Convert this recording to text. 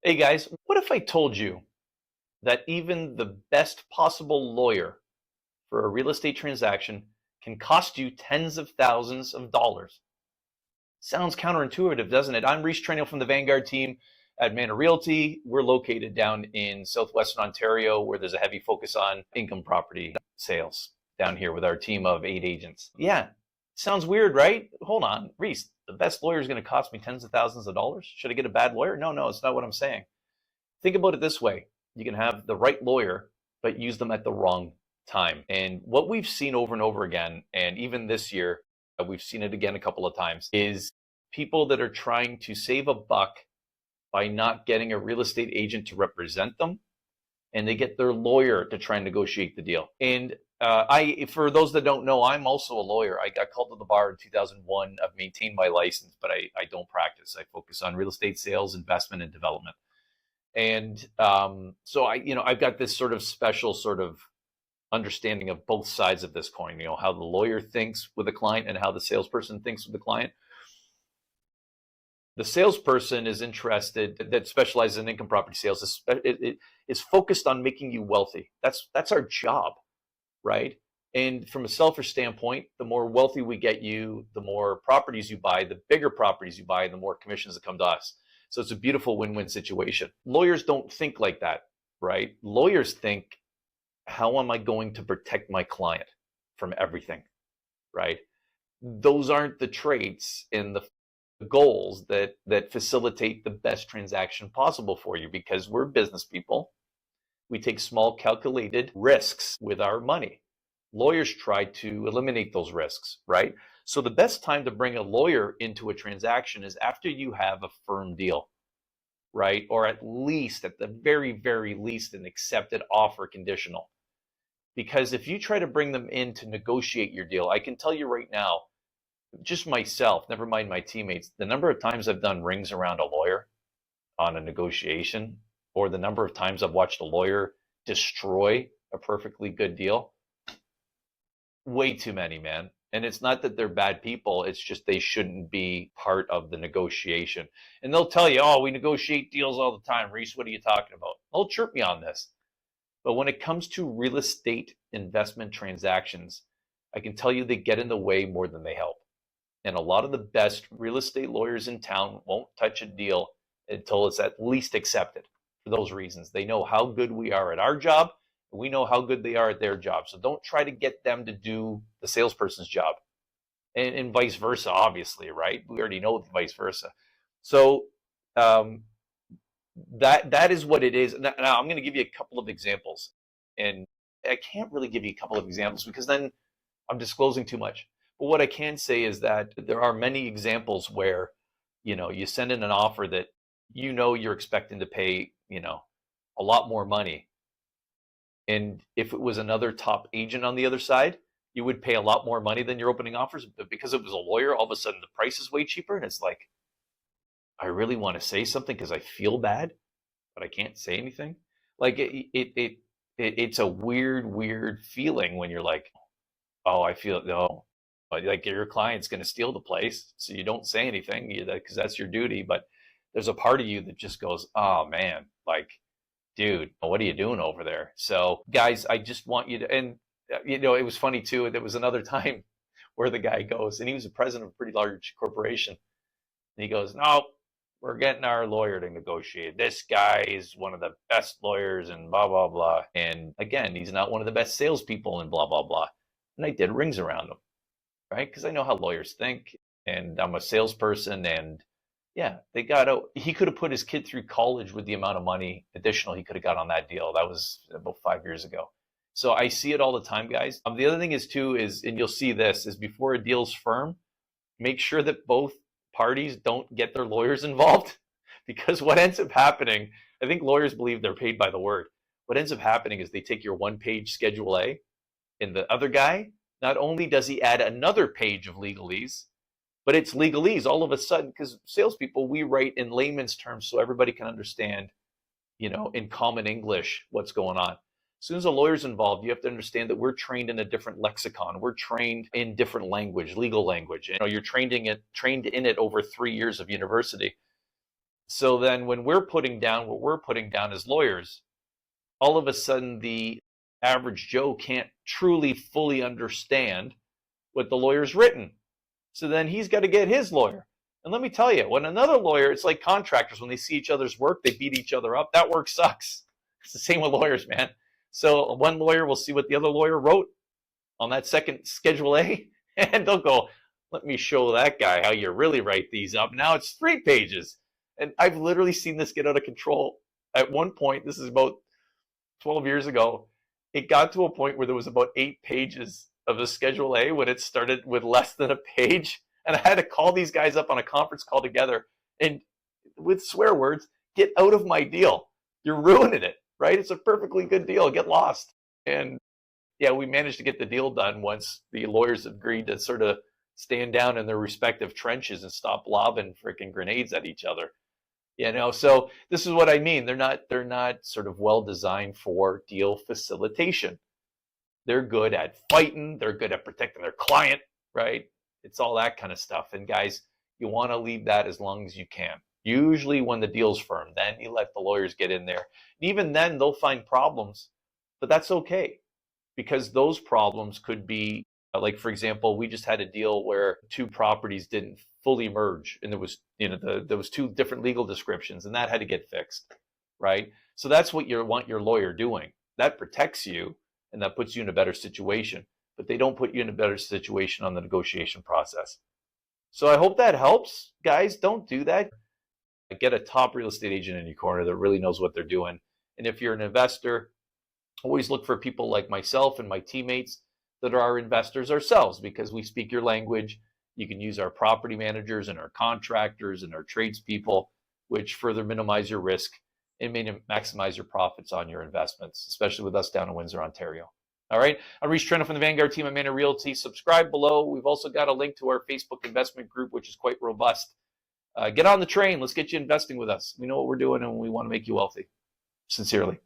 Hey guys, what if I told you that even the best possible lawyer for a real estate transaction can cost you tens of thousands of dollars? Sounds counterintuitive, doesn't it? I'm Reese Treniel from the Vanguard team at Manor Realty. We're located down in southwestern Ontario, where there's a heavy focus on income property sales down here with our team of 8 agents. Yeah, sounds weird, right? Hold on, Reese, the best lawyer is going to cost me tens of thousands of dollars. Should I get a bad lawyer? No, it's not what I'm saying. Think about it this way. You can have the right lawyer, but use them at the wrong time. And what we've seen over and over again, and even this year, we've seen it again a couple of times, is people that are trying to save a buck by not getting a real estate agent to represent them, and they get their lawyer to try and negotiate the deal. And for those that don't know, I'm also a lawyer. I got called to the bar in 2001. I've maintained my license, but I don't practice. I focus on real estate sales, investment, and development. And so I've got this sort of special sort of understanding of both sides of this coin, how the lawyer thinks with the client and how the salesperson thinks with the client. The salesperson is interested, that specializes in income property sales, is focused on making you wealthy. That's our job, right? And from a selfish standpoint, the more wealthy we get you, the more properties you buy, the bigger properties you buy, the more commissions that come to us. So it's a beautiful win-win situation. Lawyers don't think like that, right? Lawyers think, how am I going to protect my client from everything, right? Those aren't the traits and the goals that facilitate the best transaction possible for you, because we're business people. We take small calculated risks with our money. Lawyers try to eliminate those risks, right? So the best time to bring a lawyer into a transaction is after you have a firm deal, right? Or at the very, very least, an accepted offer conditional. Because if you try to bring them in to negotiate your deal, I can tell you right now, just myself, never mind my teammates, the number of times I've done rings around a lawyer on a negotiation, or the number of times I've watched a lawyer destroy a perfectly good deal, way too many, man. And it's not that they're bad people, it's just they shouldn't be part of the negotiation. And they'll tell you, oh, we negotiate deals all the time. Reese, what are you talking about? They'll chirp me on this. But when it comes to real estate investment transactions, I can tell you they get in the way more than they help. And a lot of the best real estate lawyers in town won't touch a deal until it's at least accepted, for those reasons. They know how good we are at our job, and we know how good they are at their job. So don't try to get them to do the salesperson's job, and vice versa, obviously, right? We already know vice versa. So that is what it is. Now I'm going to give you a couple of examples, and I can't really give you a couple of examples because then I'm disclosing too much. But what I can say is that there are many examples where, you send in an offer that you're expecting to pay, a lot more money. And if it was another top agent on the other side, you would pay a lot more money than your opening offers. But because it was a lawyer, all of a sudden the price is way cheaper. And it's like, I really want to say something because I feel bad, but I can't say anything. Like it's a weird feeling when you're like, oh, I feel no, but like your client's going to steal the place, so you don't say anything because that's your duty. But there's a part of you that just goes, oh man, like, dude, what are you doing over there? So guys, I just want you to, and it was funny too. There was another time where the guy goes, and he was the president of a pretty large corporation, and he goes, no, we're getting our lawyer to negotiate. This guy is one of the best lawyers and blah, blah, blah. And again, he's not one of the best salespeople and blah, blah, blah. And I did rings around him, right? Because I know how lawyers think, and I'm a salesperson. And yeah, he could have put his kid through college with the amount of money additional he could have got on that deal. That was about 5 years ago. So I see it all the time, guys. The other thing is too, and you'll see this, is before a deal's firm, make sure that both parties don't get their lawyers involved, because what ends up happening, I think lawyers believe they're paid by the word. What ends up happening is they take your one-page Schedule A, and the other guy, not only does he add another page of legalese, but it's legalese all of a sudden, because salespeople, we write in layman's terms so everybody can understand, in common English, what's going on. As soon as a lawyer's involved, you have to understand that we're trained in a different lexicon. We're trained in different language, legal language. You're trained in it over 3 years of university. So then when we're putting down what we're putting down as lawyers, all of a sudden the average Joe can't truly fully understand what the lawyer's written. So then he's got to get his lawyer. And let me tell you, when another lawyer, it's like contractors, when they see each other's work, they beat each other up. That work sucks. It's the same with lawyers, man. So one lawyer will see what the other lawyer wrote on that second Schedule A, and they'll go, let me show that guy how you really write these up. Now it's 3 pages. And I've literally seen this get out of control. At one point, this is about 12 years ago, it got to a point where there was about 8 pages of the Schedule A when it started with less than a page. And I had to call these guys up on a conference call together and with swear words, get out of my deal. You're ruining it, right? It's a perfectly good deal. Get lost. And yeah, we managed to get the deal done once the lawyers agreed to sort of stand down in their respective trenches and stop lobbing freaking grenades at each other. So this is what I mean. They're not sort of well designed for deal facilitation. They're good at fighting. They're good at protecting their client, right? It's all that kind of stuff. And guys, you want to leave that as long as you can. Usually when the deal's firm, then you let the lawyers get in there. And even then they'll find problems, but that's okay, because those problems could be like, for example, we just had a deal where 2 properties didn't fully merge, and there was, there was 2 different legal descriptions, and that had to get fixed, right? So that's what you want your lawyer doing. That protects you, and that puts you in a better situation, but they don't put you in a better situation on the negotiation process. So I hope that helps. Guys, don't do that. Get a top real estate agent in your corner that really knows what they're doing. And if you're an investor, always look for people like myself and my teammates that are our investors ourselves, because we speak your language. You can use our property managers and our contractors and our tradespeople, which further minimize your risk and may maximize your profits on your investments, especially with us down in Windsor, Ontario. All right. I'm Reese Trena from the Vanguard team at Manor Realty. Subscribe below. We've also got a link to our Facebook investment group, which is quite robust. Get on the train. Let's get you investing with us. We know what we're doing, and we want to make you wealthy. Sincerely.